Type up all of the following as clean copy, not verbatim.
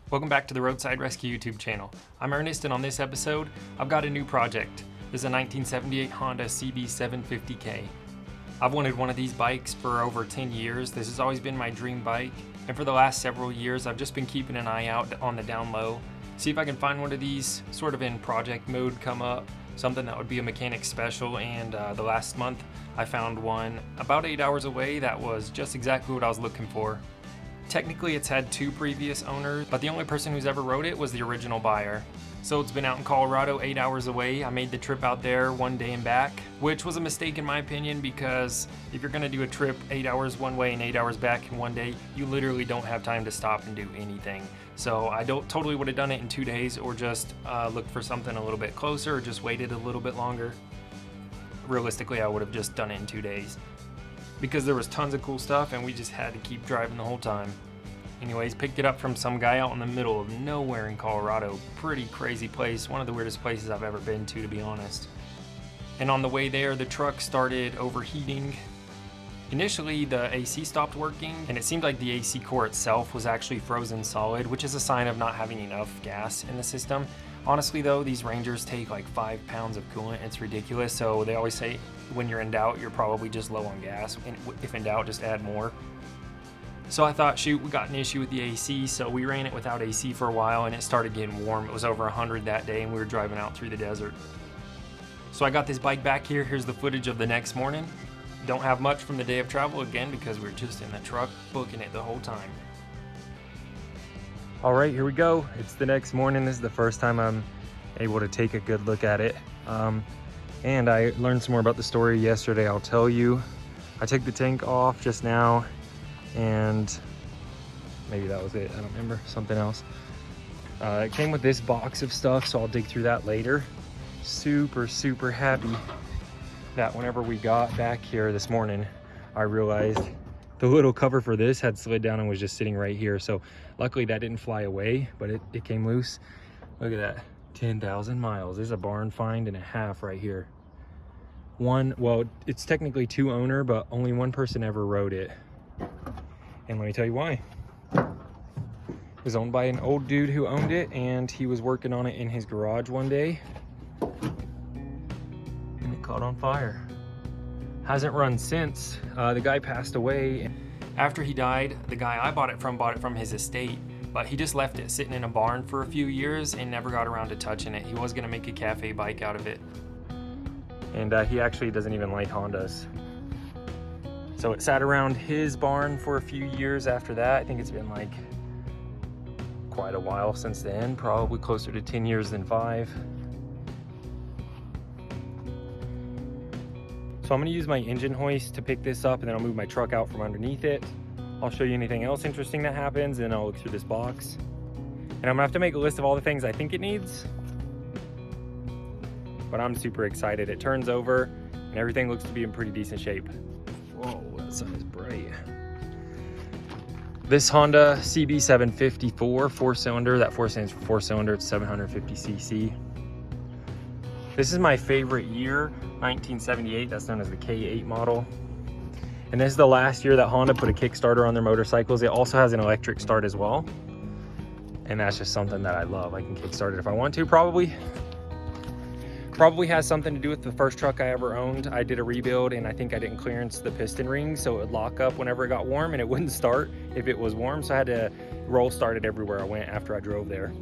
Welcome back to the Roadside Rescue YouTube channel. I'm Ernest, and on this episode, I've got a new project. This is a 1978 Honda CB750K. I've wanted one of these bikes for over 10 years. This has always been my dream bike, and for the last several years, I've just been keeping an eye out on the down low. See if I can find one of these sort of in project mode come up, something that would be a mechanic special, and the last month I found one about 8 hours away that was just exactly what I was looking for. Technically it's had two previous owners, but the only person who's ever rode it was the original buyer. So it's been out in Colorado 8 hours away. I made the trip out there one day and back, which was a mistake in my opinion, because if you're gonna do a trip 8 hours one way and 8 hours back in one day, you literally don't have time to stop and do anything. So I totally would have done it in 2 days, or just looked for something a little bit closer, or just waited a little bit longer. Realistically, I would have just done it in 2 days, because there was tons of cool stuff and we just had to keep driving the whole time. Anyways, picked it up from some guy out in the middle of nowhere in Colorado. Pretty crazy place, one of the weirdest places I've ever been to be honest. And on the way there, the truck started overheating. Initially, the AC stopped working, and it seemed like the AC core itself was actually frozen solid, which is a sign of not having enough gas in the system. Honestly though, these Rangers take like 5 pounds of coolant. It's ridiculous. So they always say when you're in doubt, you're probably just low on gas. And if in doubt, just add more. So I thought, shoot, we got an issue with the AC, so we ran it without AC for a while, and it started getting warm. It was over 100 that day, and we were driving out through the desert. So I got this bike back here. Here's the footage of the next morning. Don't have much from the day of travel again, because we were just in the truck booking it the whole time. All right, here we go. It's the next morning. This is the first time I'm able to take a good look at it. And I learned some more about the story yesterday, I'll tell you. I took the tank off just now, and maybe that was it, I don't remember, something else. It came with this box of stuff, so I'll dig through that later. Super happy that whenever we got back here this morning, I realized the little cover for this had slid down and was just sitting right here. So luckily that didn't fly away, but it came loose. Look at that, 10,000 miles. There's a barn find and a half right here. Well, it's technically two owner, but only one person ever rode it. And let me tell you why. It was owned by an old dude who owned it, and he was working on it in his garage one day, and it caught on fire. Hasn't run since. The guy passed away. After he died, the guy I bought it from his estate, but he just left it sitting in a barn for a few years and never got around to touching it. He was gonna make a cafe bike out of it. And he actually doesn't even like Hondas. So it sat around his barn for a few years after that. I think it's been like quite a while since then, probably closer to 10 years than 5. So I'm gonna use my engine hoist to pick this up, and then I'll move my truck out from underneath it. I'll show you anything else interesting that happens, and I'll look through this box. And I'm gonna have to make a list of all the things I think it needs. But I'm super excited. It turns over, and everything looks to be in pretty decent shape. Whoa, that sun is bright. This Honda CB754 4-cylinder, that 4 stands for 4-cylinder, it's 750cc. This is my favorite year, 1978, that's known as the K8 model. And this is the last year that Honda put a Kickstarter on their motorcycles. It also has an electric start as well. And that's just something that I love. I can kickstart it if I want to, probably has something to do with the first truck I ever owned. I did a rebuild, and I think I didn't clearance the piston rings, so it would lock up whenever it got warm, and it wouldn't start if it was warm, so I had to roll start it everywhere I went after I drove there.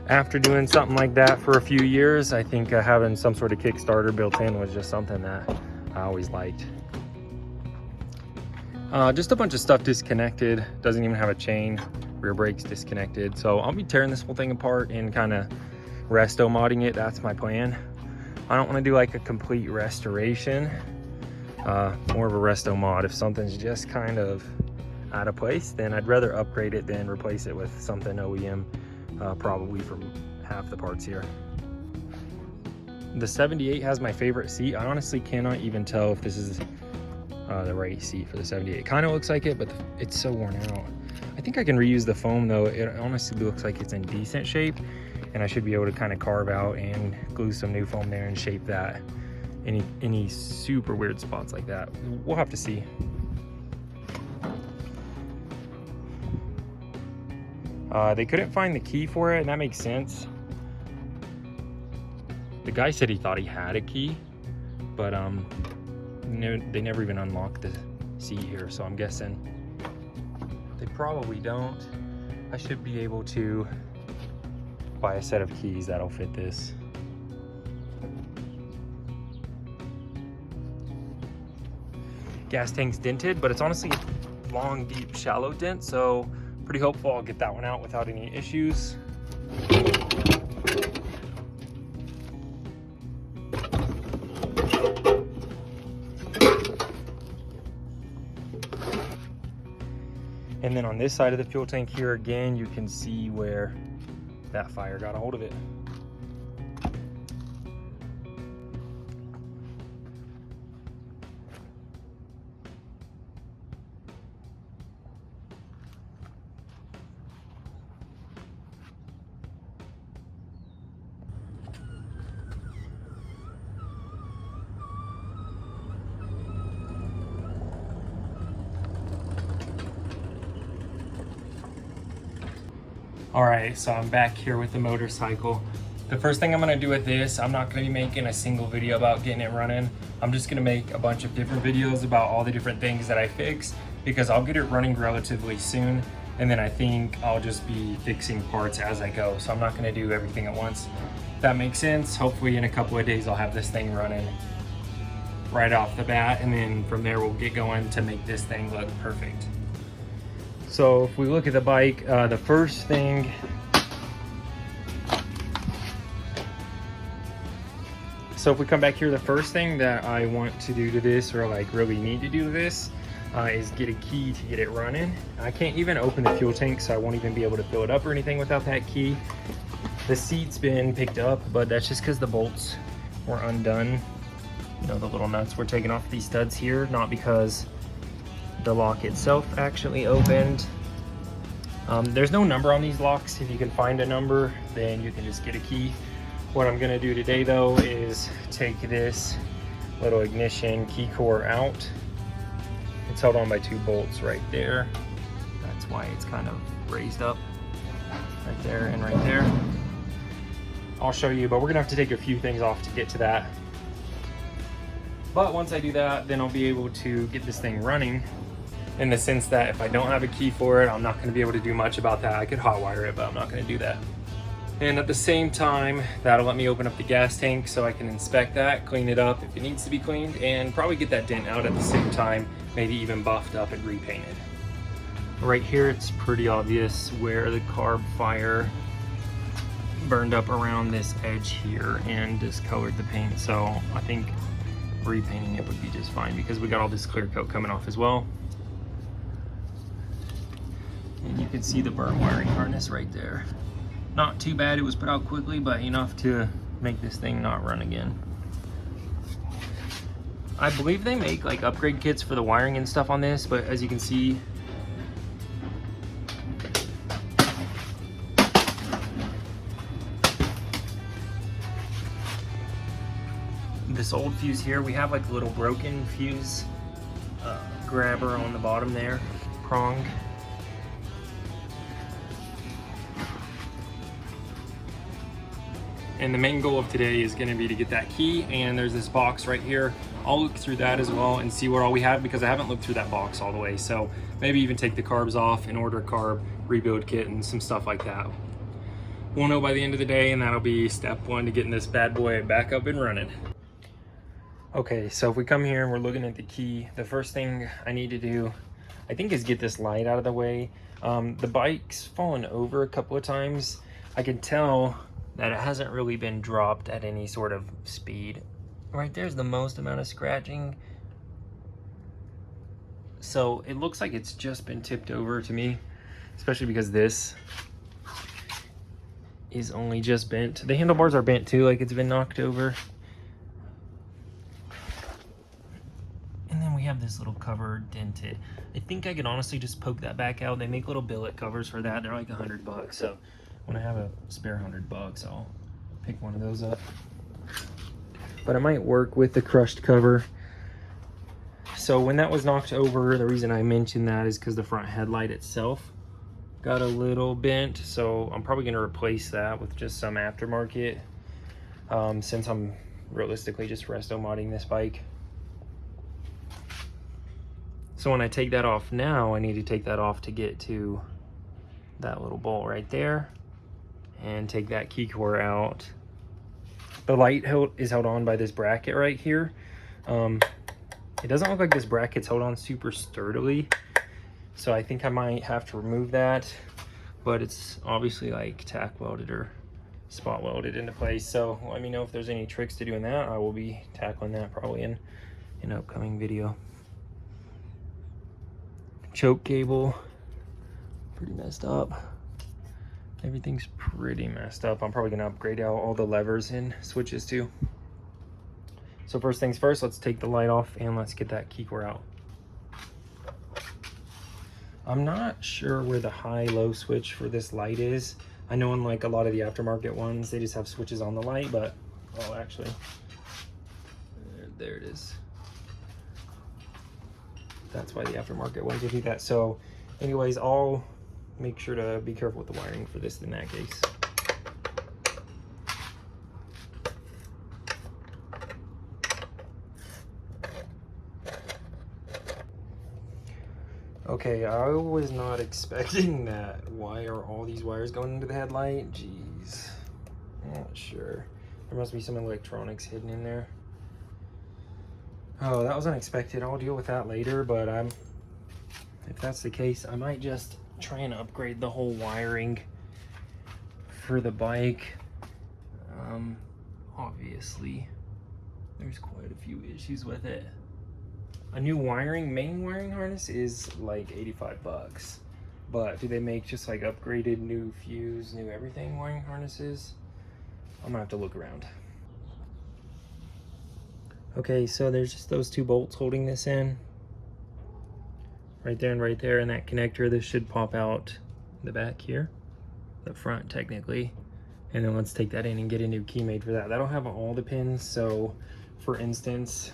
After doing something like that for a few years, I think having some sort of Kickstarter built in was just something that I always liked. Just a bunch of stuff disconnected, doesn't even have a chain, rear brakes disconnected, so I'll be tearing this whole thing apart and kind of resto modding it. That's my plan. I don't want to do like a complete restoration, more of a resto mod. If something's just kind of out of place, then I'd rather upgrade it than replace it with something OEM, probably from half the parts here. The 78 has my favorite seat. I honestly cannot even tell if this is the right seat for the 78. It kind of looks like it, but it's so worn out. I think I can reuse the foam though. It honestly looks like it's in decent shape, and I should be able to kind of carve out and glue some new foam there and shape that. Any super weird spots like that, we'll have to see. They couldn't find the key for it, and that makes sense. The guy said he thought he had a key, but they never even unlocked the seat here, so I'm guessing they probably don't. I should be able to buy a set of keys that'll fit this. Gas tank's dented, but it's honestly a long, deep, shallow dent, so pretty hopeful I'll get that one out without any issues. And then on this side of the fuel tank here, again, you can see where that fire got a hold of it. All right, so I'm back here with the motorcycle. The first thing I'm gonna do with this, I'm not gonna be making a single video about getting it running. I'm just gonna make a bunch of different videos about all the different things that I fix, because I'll get it running relatively soon, and then I think I'll just be fixing parts as I go. So I'm not gonna do everything at once. If that makes sense. Hopefully in a couple of days I'll have this thing running right off the bat, and then from there we'll get going to make this thing look perfect. So if we look at the bike, the first thing, so if we come back here, the first thing that I want to do to this, or like really need to do to this, is get a key to get it running. I can't even open the fuel tank, so I won't even be able to fill it up or anything without that key. The seat's been picked up, but that's just because the bolts were undone. You know, the little nuts were taken off these studs here, not because the lock itself actually opened. There's no number on these locks. If you can find a number, then you can just get a key. What I'm gonna do today though is take this little ignition key core out. It's held on by 2 bolts right there. That's why it's kind of raised up right there and right there. I'll show you, but we're gonna have to take a few things off to get to that. But once I do that, then I'll be able to get this thing running, in the sense that if I don't have a key for it, I'm not gonna be able to do much about that. I could hotwire it, but I'm not gonna do that. And at the same time, that'll let me open up the gas tank so I can inspect that, clean it up if it needs to be cleaned, and probably get that dent out at the same time, maybe even buffed up and repainted. Right here, it's pretty obvious where the carb fire burned up around this edge here and discolored the paint. So I think repainting it would be just fine, because we got all this clear coat coming off as well. And you can see the burnt wiring harness right there. Not too bad, it was put out quickly, but enough to make this thing not run again. I believe they make like upgrade kits for the wiring and stuff on this, but as you can see, this old fuse here, we have like a little broken fuse grabber on the bottom there, prong. And the main goal of today is gonna be to get that key, and there's this box right here. I'll look through that as well and see what all we have, because I haven't looked through that box all the way. So maybe even take the carbs off and order a carb rebuild kit and some stuff like that. We'll know by the end of the day, and that'll be step 1 to getting this bad boy back up and running. Okay, so if we come here and we're looking at the key, the first thing I need to do, I think, is get this light out of the way. The bike's fallen over a couple of times. I can tell that it hasn't really been dropped at any sort of speed. Right there's the most amount of scratching. So it looks like it's just been tipped over to me, especially because this is only just bent. The handlebars are bent too, like it's been knocked over. And then we have this little cover dented. I think I could honestly just poke that back out. They make little billet covers for that. They're like $100, so when I have a spare $100, I'll pick one of those up. But it might work with the crushed cover. So when that was knocked over, the reason I mentioned that is because the front headlight itself got a little bent, so I'm probably going to replace that with just some aftermarket, since I'm realistically just resto modding this bike. So when I take that off now, I need to take that off to get to that little bolt right there and take that key core out. The light is held on by this bracket right here. It doesn't look like this bracket's held on super sturdily, so I think I might have to remove that, but it's obviously like tack welded or spot welded into place. So let me know if there's any tricks to doing that. I will be tackling that probably in an upcoming video. Choke cable, pretty messed up. Everything's pretty messed up. I'm probably gonna upgrade out all the levers and switches too. So first things first, let's take the light off and let's get that key core out. I'm not sure where the high-low switch for this light is. I know in like a lot of the aftermarket ones, they just have switches on the light, but, oh, actually, there it is. That's why the aftermarket ones would do that. So anyways, I'll make sure to be careful with the wiring for this in that case. Okay, I was not expecting that. Why are all these wires going into the headlight? Jeez, I'm not sure. There must be some electronics hidden in there. Oh, that was unexpected. I'll deal with that later, but if that's the case, I might just try and upgrade the whole wiring for the bike. Obviously, there's quite a few issues with it. A new main wiring harness is like 85 bucks. But do they make just like upgraded new fuse, new everything wiring harnesses? I'm gonna have to look around. Okay, so there's just those two bolts holding this in. Right there and right there, and that connector. This should pop out the back here. The front, technically. And then let's take that in and get a new key made for that. That'll have all the pins, so for instance,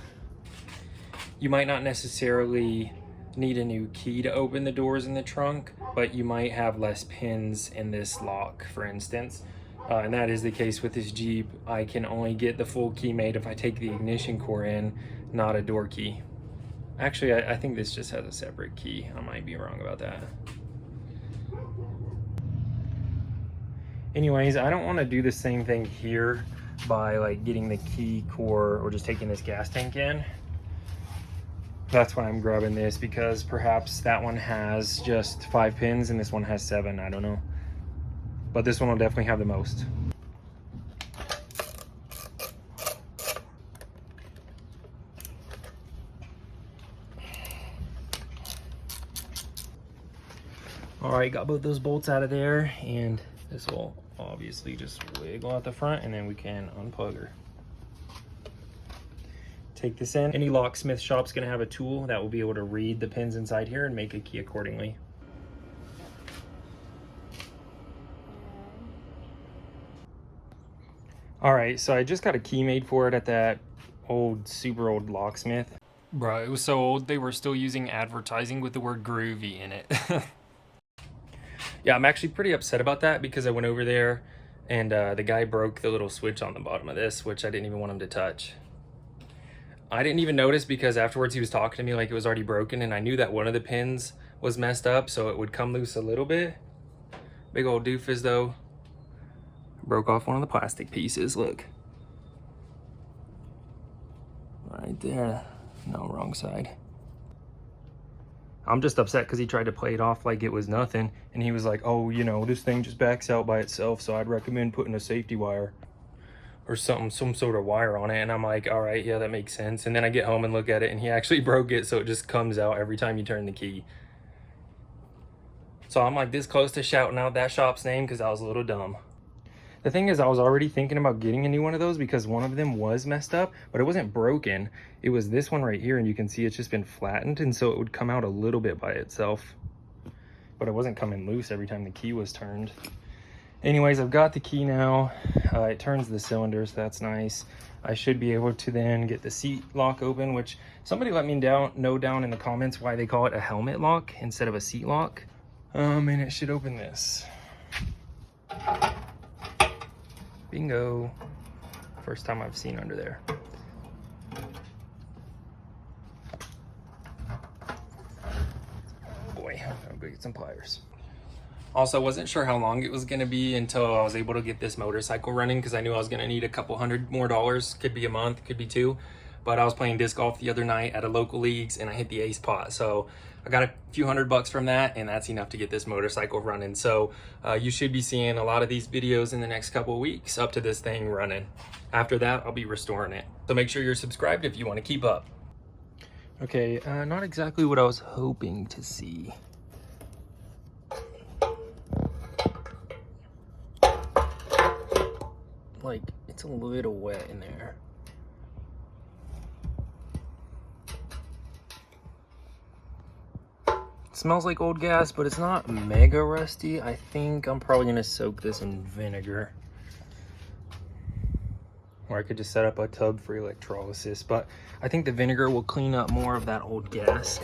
you might not necessarily need a new key to open the doors in the trunk, but you might have less pins in this lock, for instance. And that is the case with this Jeep. I can only get the full key made if I take the ignition core in, not a door key. Actually, I think this just has a separate key. I might be wrong about that. Anyways, I don't want to do the same thing here by like getting the key core or just taking this gas tank in. That's why I'm grabbing this, because perhaps that one has just 5 pins and this one has 7, I don't know. But this one will definitely have the most. All right, got both those bolts out of there, and this will obviously just wiggle out the front, and then we can unplug her. Take this in. Any locksmith shop's gonna have a tool that will be able to read the pins inside here and make a key accordingly. All right, so I just got a key made for it at that super old locksmith. Bro, it was so old they were still using advertising with the word groovy in it. Yeah, I'm actually pretty upset about that, because I went over there and the guy broke the little switch on the bottom of this, which I didn't even want him to touch. I didn't even notice, because afterwards he was talking to me like it was already broken, and I knew that one of the pins was messed up, so it would come loose a little bit. Big old doofus though. Broke off one of the plastic pieces, look. Right there. No, wrong side. I'm just upset because he tried to play it off like it was nothing, and he was like, oh, you know, this thing just backs out by itself, so I'd recommend putting a safety wire or something, some sort of wire on it. And I'm like, all right, yeah, that makes sense. And then I get home and look at it, and he actually broke it, so it just comes out every time you turn the key. So I'm like this close to shouting out that shop's name because I was a little dumb. The thing is, I was already thinking about getting a new one of those because one of them was messed up, but it wasn't broken. It was this one right here, and you can see it's just been flattened, and so it would come out a little bit by itself. But it wasn't coming loose every time the key was turned. Anyways, I've got the key now. It turns the cylinders, that's nice. I should be able to then get the seat lock open, which somebody let me know down in the comments why they call it a helmet lock instead of a seat lock. And it should open this. Bingo. First time I've seen under there. Oh boy, I'm gonna get some pliers. Also, wasn't sure how long it was gonna be until I was able to get this motorcycle running, because I knew I was gonna need a couple $100 more. Could be a month, could be 2. But I was playing disc golf the other night at a local leagues and I hit the ace pot. So I got a few $100 from that, and that's enough to get this motorcycle running. So you should be seeing a lot of these videos in the next couple of weeks up to this thing running. After that, I'll be restoring it. So make sure you're subscribed if you want to keep up. Okay, not exactly what I was hoping to see. Like, it's a little wet in there. Smells like old gas, but it's not mega rusty. I think I'm probably gonna soak this in vinegar. Or I could just set up a tub for electrolysis, but I think the vinegar will clean up more of that old gas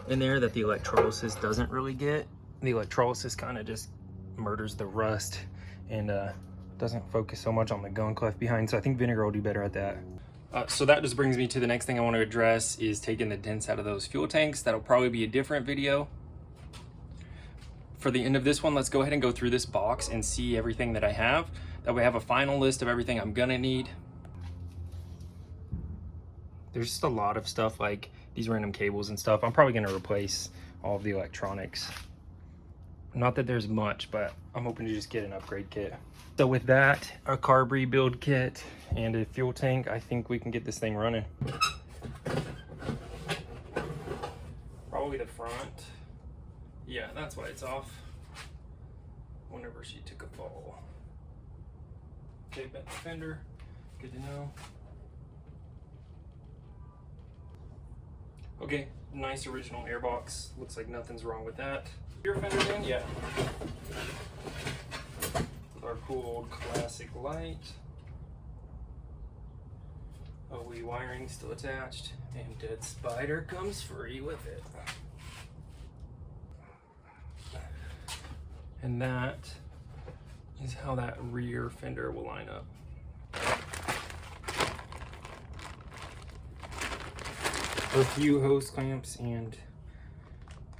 in there that the electrolysis doesn't really get. The electrolysis kind of just murders the rust and doesn't focus so much on the gunk left behind. So I think vinegar will do better at that. So that just brings me to the next thing I want to address, is taking the dents out of those fuel tanks. That'll probably be a different video. For the end of this one, let's go ahead and go through this box and see everything that I have. That way I have a final list of everything I'm gonna need. There's just a lot of stuff, like these random cables and stuff. I'm probably gonna replace all of the electronics. Not that there's much, but I'm hoping to just get an upgrade kit. So with that, a carb rebuild kit and a fuel tank, I think we can get this thing running. Probably the front. Yeah, that's why it's off. Whenever she took a fall. Okay, bent the fender. Good to know. Okay, nice original airbox. Looks like nothing's wrong with that. Rear fender in? Yeah. With our cool old classic light. OE wiring still attached. And Dead Spider comes free with it. And that is how that rear fender will line up. A few hose clamps and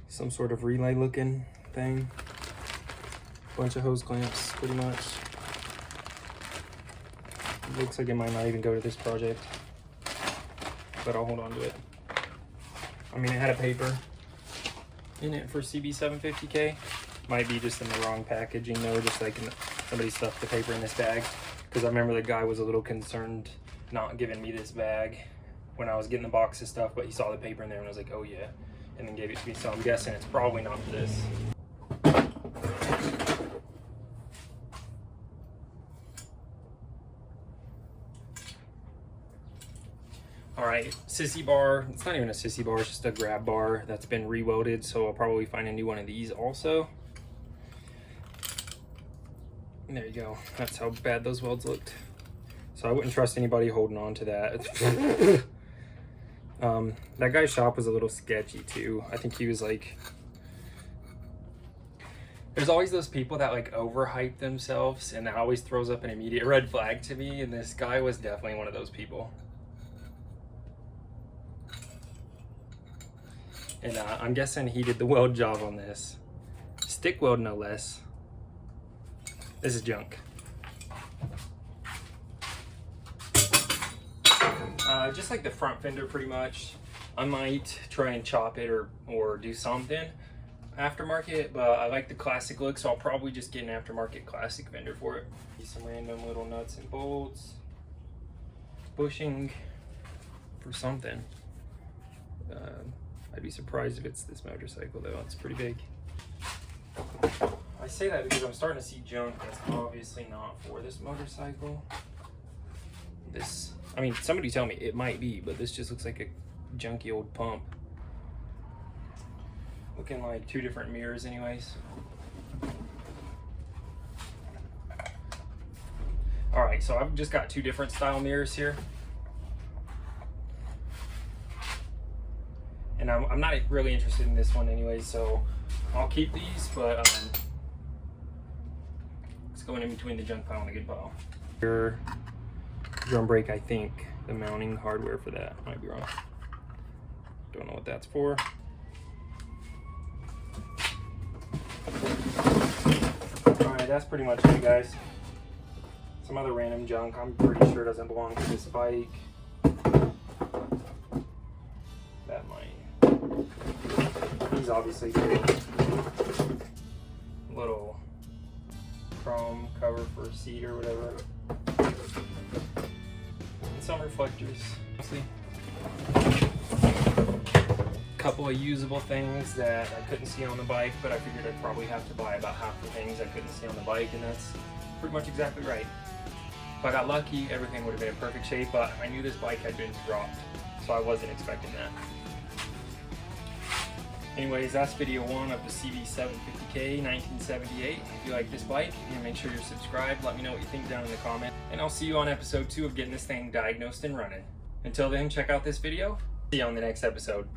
some sort of relay looking thing. Bunch of hose clamps, pretty much. It looks like it might not even go to this project, but I'll hold on to it. I mean, it had a paper in it for CB750K. Might be just in the wrong packaging though, just like somebody stuffed the paper in this bag. Because I remember the guy was a little concerned not giving me this bag when I was getting the box of stuff, but he saw the paper in there and I was like, oh yeah, and then gave it to me. So I'm guessing it's probably not this. All right, sissy bar. It's not even a sissy bar, it's just a grab bar that's been re-welded, so I'll probably find a new one of these also. And there you go. That's how bad those welds looked. So I wouldn't trust anybody holding on to that. That guy's shop was a little sketchy too. I think he was like, there's always those people that like overhype themselves, and that always throws up an immediate red flag to me, and this guy was definitely one of those people. And I'm guessing he did the weld job on this. Stick weld, no less. This is junk. Just like the front fender pretty much. I might try and chop it or do something aftermarket, but I like the classic look, so I'll probably just get an aftermarket classic fender for it. Some random little nuts and bolts. Bushing for something. I'd be surprised if it's this motorcycle though, it's pretty big. I say that because I'm starting to see junk that's obviously not for this motorcycle. This, I mean, somebody tell me it might be, but this just looks like a junky old pump. Looking like 2 different mirrors anyways. All right, so I've just got 2 different style mirrors here. And I'm not really interested in this one anyway, so I'll keep these, but it's going in between the junk pile and the good pile. Your drum brake, I think the mounting hardware for that might be wrong. Don't know what that's for. Alright, that's pretty much it, guys. Some other random junk I'm pretty sure doesn't belong to this bike. That might. These obviously fit. Little chrome cover for seat or whatever. And some reflectors. See? Couple of usable things that I couldn't see on the bike, but I figured I'd probably have to buy about half the things I couldn't see on the bike, and that's pretty much exactly right. If I got lucky, everything would have been in perfect shape, but I knew this bike had been dropped, so I wasn't expecting that. Anyways, that's video 1 of the 𝐕𝐵750K 1978. If you like this bike, make sure you're subscribed. Let me know what you think down in the comments, and I'll see you on episode 2 of getting this thing diagnosed and running. Until then, check out this video. See you on the next episode.